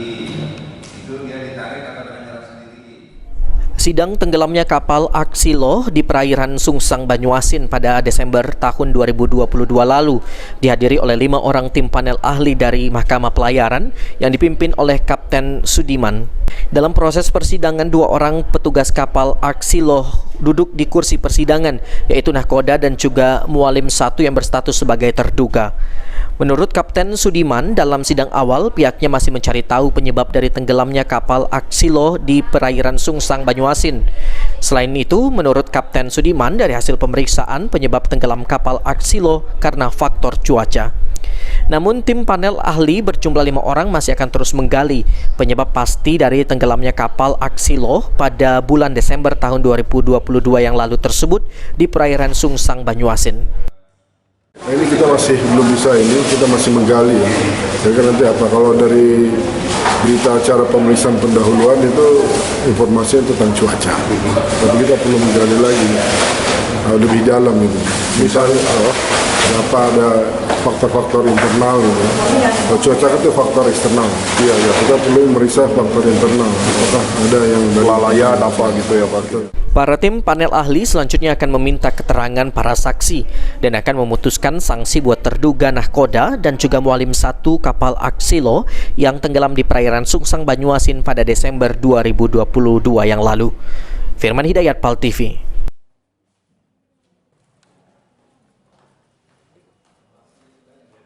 itu dia ditarik atau dengan jalan sendiri. Sidang tenggelamnya kapal Aksilo di perairan Sungsang Banyuasin pada Desember tahun 2022 lalu dihadiri oleh 5 orang tim panel ahli dari Mahkamah Pelayaran yang dipimpin oleh Kapten Sudiman. Dalam proses persidangan, 2 orang petugas kapal Aksilo duduk di kursi persidangan, yaitu nahkoda dan juga mualim 1 yang berstatus sebagai terduga. Menurut Kapten Sudiman, dalam sidang awal pihaknya masih mencari tahu penyebab dari tenggelamnya kapal Aksilo di perairan Sungsang Banyuasin. Selain itu, menurut Kapten Sudiman, dari hasil pemeriksaan penyebab tenggelam kapal Aksilo karena faktor cuaca. Namun tim panel ahli berjumlah 5 orang masih akan terus menggali penyebab pasti dari tenggelamnya kapal Aksilo pada bulan Desember tahun 2022 yang lalu tersebut di perairan Sungsang Banyuasin. Ini kita masih belum bisa, kita masih menggali ya. Jadi nanti apa, kalau dari berita acara pemeriksaan pendahuluan itu informasinya tentang cuaca. Tapi kita perlu menggali lagi lebih dalam itu. Misalnya apa ada faktor-faktor internal gitu. Kalau cuaca itu faktor eksternal. Iya, kita perlu meriksa faktor internal. Apakah ada yang dari kelalaian apa gitu ya Pak. Para tim panel ahli selanjutnya akan meminta keterangan para saksi dan akan memutuskan sanksi buat terduga nahkoda dan juga mualim 1 kapal Aksilo yang tenggelam di perairan Sungsang Banyuasin pada Desember 2022 yang lalu. Firman Hidayat, PAL TV.